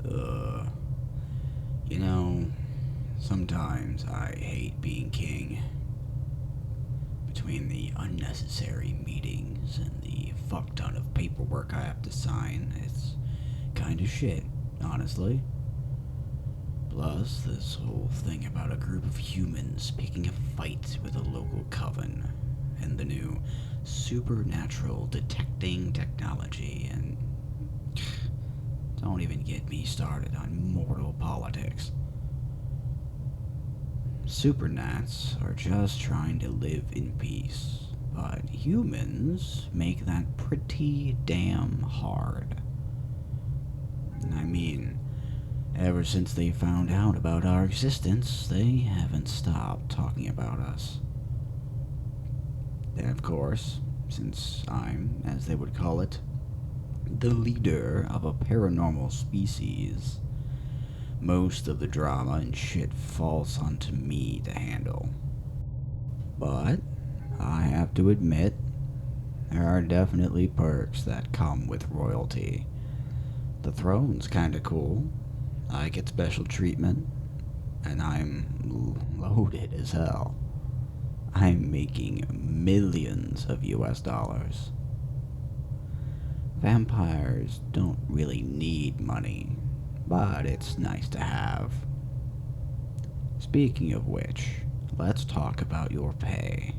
Uh, you know, sometimes I hate being king. Between the unnecessary meetings and the fuck ton of paperwork I have to sign, it's kinda shit, honestly. Plus, this whole thing about a group of humans picking a fight with a local coven, and the new supernatural detecting technology, and don't even get me started on mortal politics. Supernats are just trying to live in peace, but humans make that pretty damn hard. I mean, ever since they found out about our existence, they haven't stopped talking about us. And of course, since I'm, as they would call it, the leader of a paranormal species, most of the drama and shit falls onto me to handle. But I have to admit, there are definitely perks that come with royalty. The throne's kinda cool. I get special treatment, and I'm loaded as hell. I'm making millions of US dollars. Vampires don't really need money, but it's nice to have. Speaking of which, let's talk about your pay.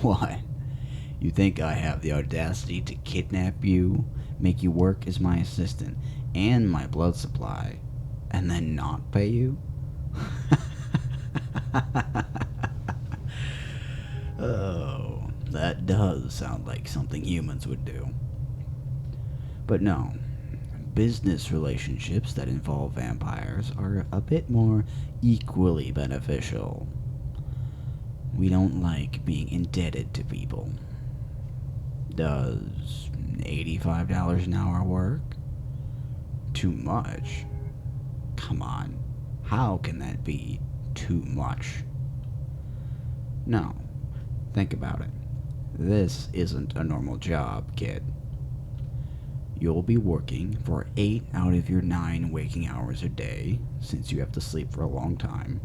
What? You think I have the audacity to kidnap you, make you work as my assistant, and my blood supply, and then not pay you? Oh, that does sound like something humans would do. But no, business relationships that involve vampires are a bit more equally beneficial. We don't like being indebted to people. Does $85 an hour work? Too much? Come on, how can that be too much? No, think about it. This isn't a normal job, kid. You'll be working for 8 out of your 9 waking hours a day, since you have to sleep for a long time.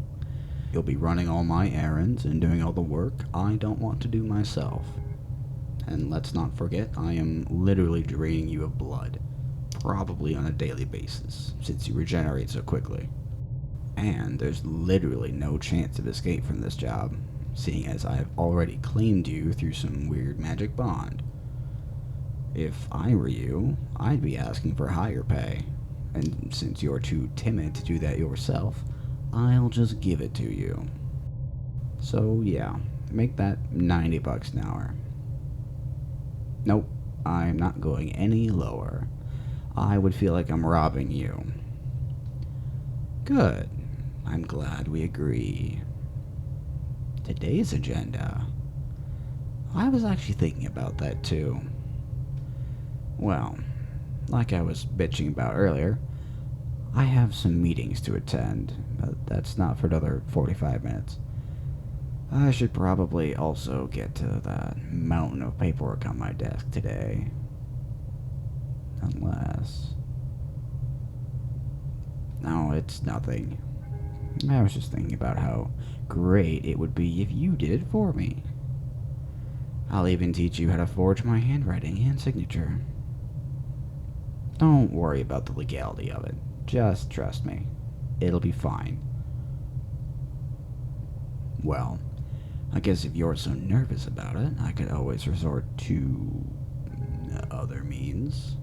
You'll be running all my errands and doing all the work I don't want to do myself. And let's not forget, I am literally draining you of blood, probably on a daily basis, since you regenerate so quickly. And there's literally no chance of escape from this job, seeing as I've already claimed you through some weird magic bond. If I were you, I'd be asking for higher pay. And since you're too timid to do that yourself, I'll just give it to you. So yeah, make that 90 bucks an hour. Nope, I'm not going any lower. I would feel like I'm robbing you. Good. I'm glad we agree. Today's agenda. I was actually thinking about that too. Well, like I was bitching about earlier, I have some meetings to attend, but that's not for another 45 minutes. I should probably also get to that mountain of paperwork on my desk today. Unless... No, it's nothing. I was just thinking about how great it would be if you did it for me. I'll even teach you how to forge my handwriting and signature. Don't worry about the legality of it. Just trust me. It'll be fine. Well, I guess if you're so nervous about it, I could always resort to other means.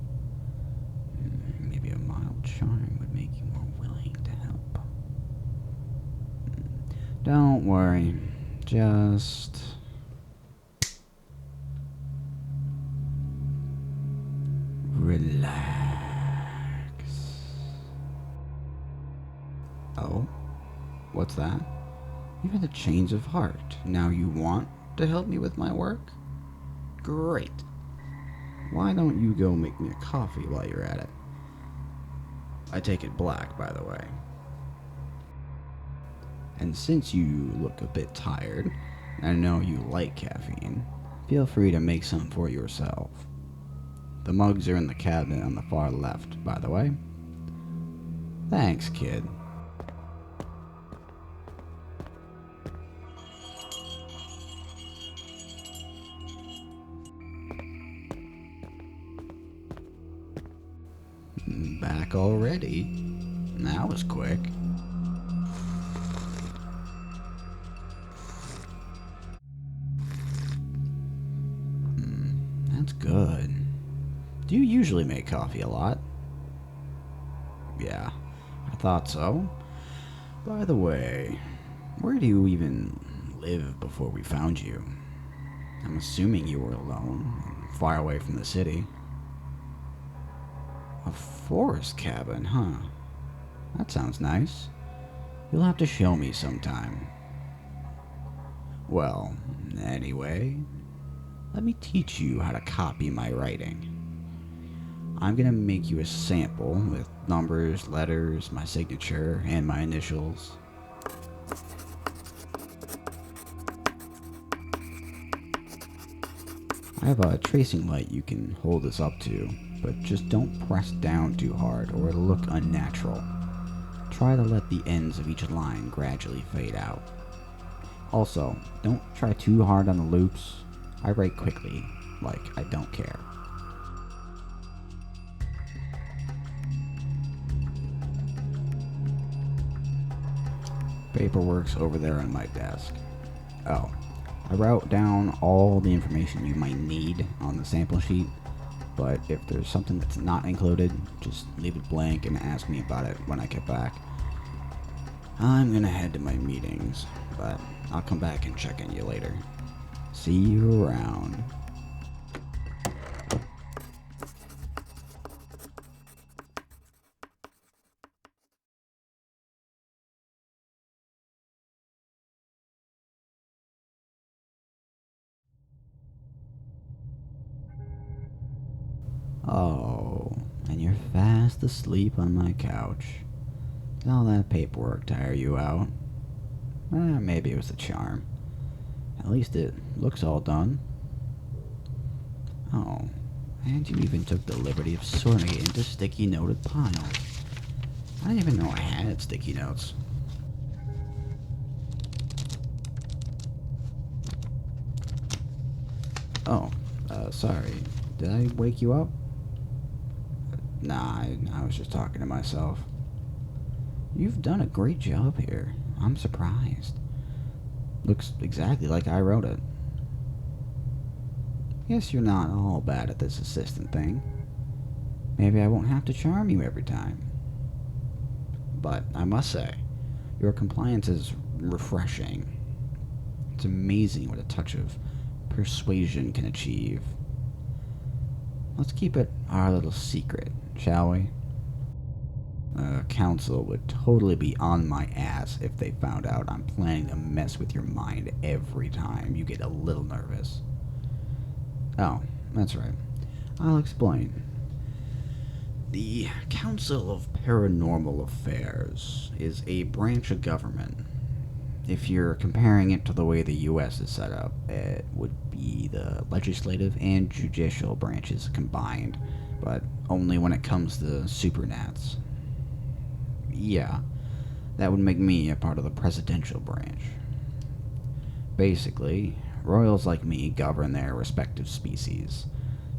Maybe a mild charm would make you more willing to help. Don't worry. Just... relax. Oh? What's that? You had a change of heart. Now you want to help me with my work? Great. Why don't you go make me a coffee while you're at it? I take it black, by the way. And since you look a bit tired, and I know you like caffeine, feel free to make some for yourself. The mugs are in the cabinet on the far left, by the way. Thanks, kid. Back already? That was quick. That's good. Do you usually make coffee a lot? Yeah, I thought so. By the way, where do you even live before we found you? I'm assuming you were alone, and far away from the city. A forest cabin, huh? That sounds nice. You'll have to show me sometime. Well, anyway, let me teach you how to copy my writing. I'm gonna make you a sample with numbers, letters, my signature, and my initials. I have a tracing light you can hold this up to, but just don't press down too hard or it'll look unnatural. Try to let the ends of each line gradually fade out. Also, don't try too hard on the loops. I write quickly, like I don't care. Paperwork's over there on my desk. Oh, I wrote down all the information you might need on the sample sheet, but if there's something that's not included, just leave it blank and ask me about it when I get back. I'm gonna head to my meetings, but I'll come back and check on you later. See you around. Oh, and you're fast asleep on my couch. Did all that paperwork tire you out? Maybe it was the charm. At least it looks all done. Oh, and you even took the liberty of sorting it into sticky noted piles. I didn't even know I had sticky notes. Oh, sorry. Did I wake you up? Nah, I was just talking to myself. You've done a great job here. I'm surprised. Looks exactly like I wrote it. Guess you're not all bad at this assistant thing. Maybe I won't have to charm you every time. But I must say, your compliance is refreshing. It's amazing what a touch of persuasion can achieve. Let's keep it our little secret, shall we? Council would totally be on my ass if they found out I'm planning to mess with your mind every time you get a little nervous. Oh, that's right. I'll explain. The Council of Paranormal Affairs is a branch of government. If you're comparing it to the way the U.S. is set up, it would be the legislative and judicial branches combined, but only when it comes to supernats. Yeah, that would make me a part of the presidential branch. Basically, royals like me govern their respective species.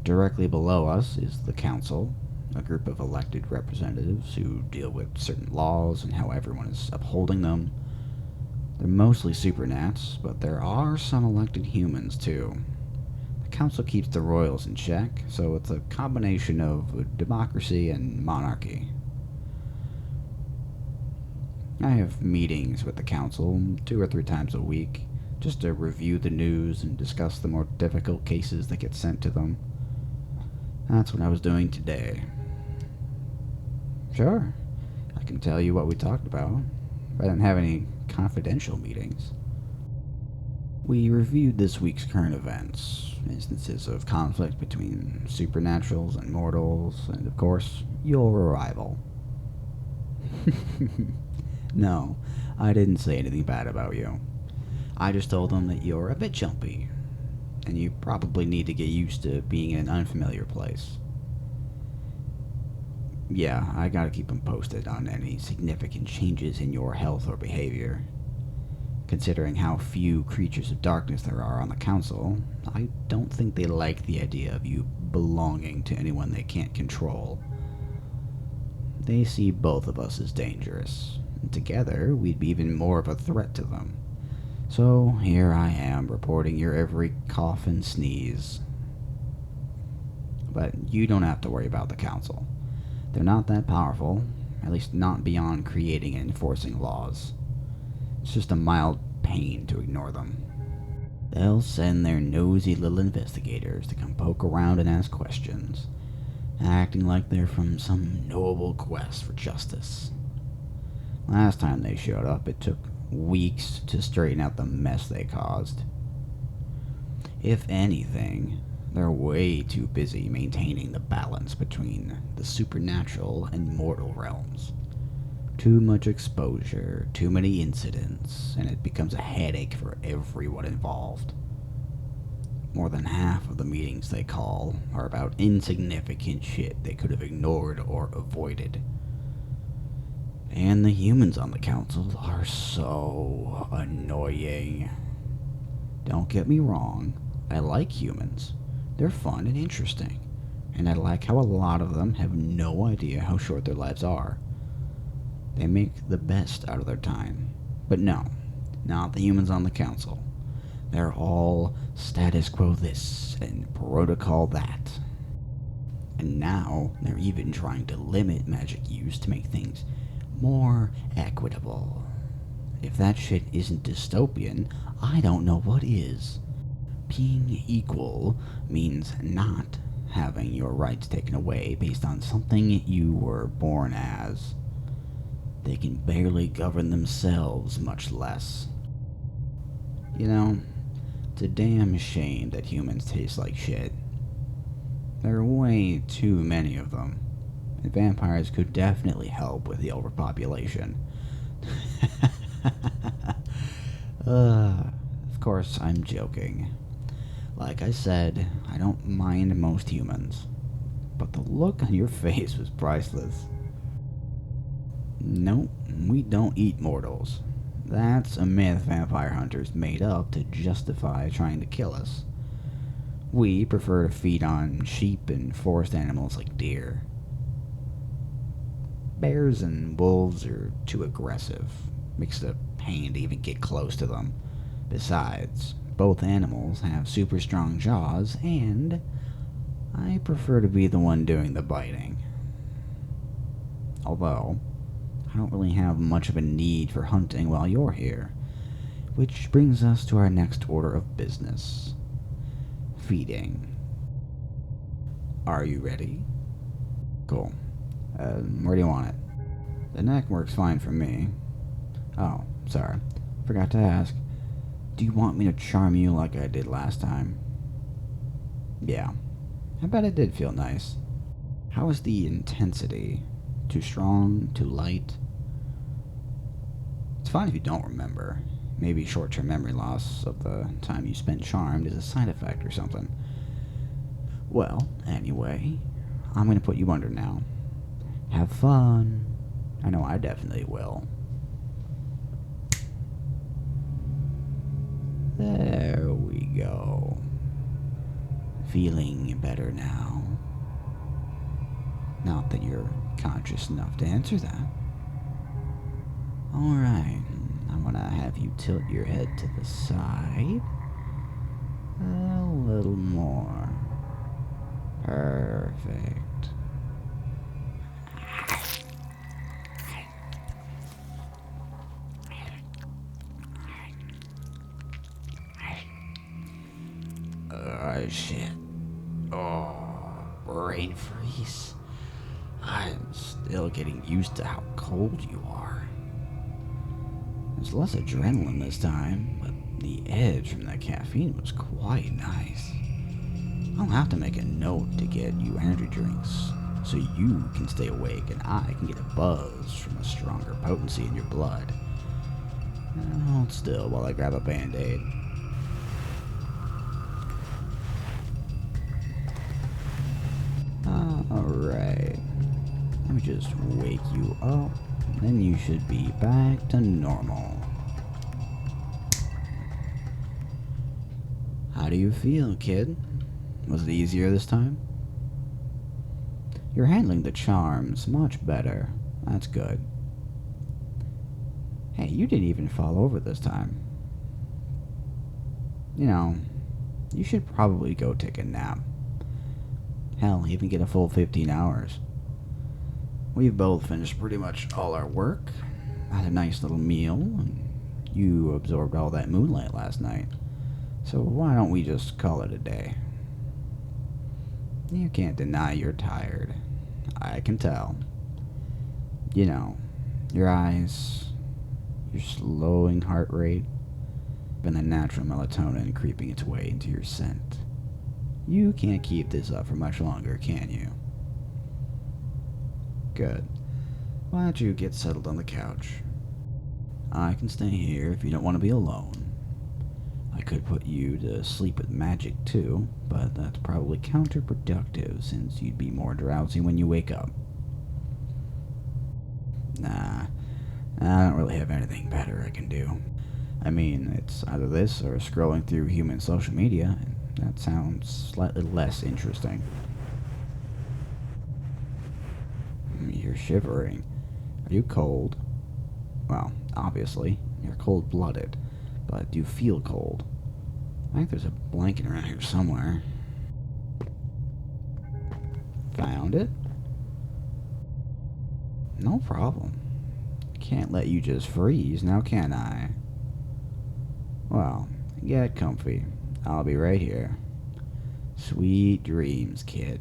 Directly below us is the council, a group of elected representatives who deal with certain laws and how everyone is upholding them. They're mostly supernats, but there are some elected humans too. The council keeps the royals in check, so it's a combination of democracy and monarchy. I have meetings with the council 2 or 3 times a week, just to review the news and discuss the more difficult cases that get sent to them. That's what I was doing today. Sure, I can tell you what we talked about. I didn't have any confidential meetings. We reviewed this week's current events, instances of conflict between supernaturals and mortals, and of course, your arrival. No, I didn't say anything bad about you. I just told them that you're a bit jumpy, and you probably need to get used to being in an unfamiliar place. Yeah, I gotta keep him posted on any significant changes in your health or behavior. Considering how few creatures of darkness there are on the council, I don't think they like the idea of you belonging to anyone they can't control. They see both of us as dangerous, and together we'd be even more of a threat to them. So here I am, reporting your every cough and sneeze. But you don't have to worry about the council. They're not that powerful, at least not beyond creating and enforcing laws. It's just a mild pain to ignore them. They'll send their nosy little investigators to come poke around and ask questions, acting like they're from some noble quest for justice. Last time they showed up, it took weeks to straighten out the mess they caused. If anything, they're way too busy maintaining the balance between the supernatural and mortal realms. Too much exposure, too many incidents, and it becomes a headache for everyone involved. More than half of the meetings they call are about insignificant shit they could have ignored or avoided. And the humans on the council are so annoying. Don't get me wrong, I like humans. They're fun and interesting, and I like how a lot of them have no idea how short their lives are. They make the best out of their time. But no, not the humans on the council. They're all status quo this and protocol that. And now they're even trying to limit magic use to make things more equitable. If that shit isn't dystopian, I don't know what is. Being equal means not having your rights taken away based on something you were born as. They can barely govern themselves, much less. You know, it's a damn shame that humans taste like shit. There are way too many of them, and vampires could definitely help with the overpopulation. Of course, I'm joking. Like I said, I don't mind most humans, but the look on your face was priceless. Nope, we don't eat mortals. That's a myth vampire hunters made up to justify trying to kill us. We prefer to feed on sheep and forest animals like deer. Bears and wolves are too aggressive. Makes it a pain to even get close to them. Besides, both animals have super strong jaws, and I prefer to be the one doing the biting. Although, I don't really have much of a need for hunting while you're here. Which brings us to our next order of business. Feeding. Are you ready? Cool. Where do you want it? The neck works fine for me. Oh, sorry. Forgot to ask. Do you want me to charm you like I did last time? Yeah. I bet it did feel nice. How is the intensity? Too strong? Too light? It's fine if you don't remember. Maybe short-term memory loss of the time you spent charmed is a side effect or something. Well, anyway, I'm gonna put you under now. Have fun. I know I definitely will. There we go. Feeling better now. Not that you're conscious enough to answer that. Alright, I'm gonna have you tilt your head to the side. A little more. Perfect. Shit. Oh, brain freeze. I'm still getting used to how cold you are. There's less adrenaline this time, but the edge from the caffeine was quite nice. I'll have to make a note to get you energy drinks, so you can stay awake and I can get a buzz from a stronger potency in your blood. Hold still while I grab a band-aid. Alright. Let me just wake you up. Then you should be back to normal. How do you feel, kid? Was it easier this time? You're handling the charms much better. That's good. Hey, you didn't even fall over this time. You know, you should probably go take a nap. Hell, even get a full 15 hours. We've both finished pretty much all our work, had a nice little meal, and you absorbed all that moonlight last night. So why don't we just call it a day? You can't deny you're tired. I can tell. You know, your eyes, your slowing heart rate, and the natural melatonin creeping its way into your scent. You can't keep this up for much longer, can you? Good. Why don't you get settled on the couch? I can stay here if you don't want to be alone. I could put you to sleep with magic too, but that's probably counterproductive since you'd be more drowsy when you wake up. Nah, I don't really have anything better I can do. I mean, it's either this or scrolling through human social media, and that sounds slightly less interesting. You're shivering. Are you cold? Well, obviously, you're cold-blooded, but do you feel cold? I think there's a blanket around here somewhere. Found it? No problem. Can't let you just freeze, now can I? Well, get comfy. I'll be right here. Sweet dreams, kid.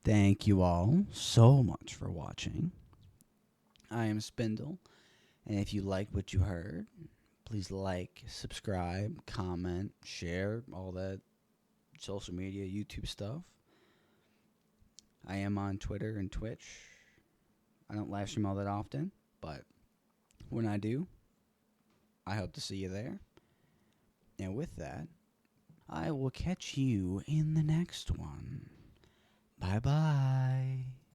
Thank you all so much for watching. I am Spindle, and if you liked what you heard, please like, subscribe, comment, share, all that social media, YouTube stuff. I am on Twitter and Twitch. I don't live stream all that often, but when I do, I hope to see you there. And with that, I will catch you in the next one. Bye-bye.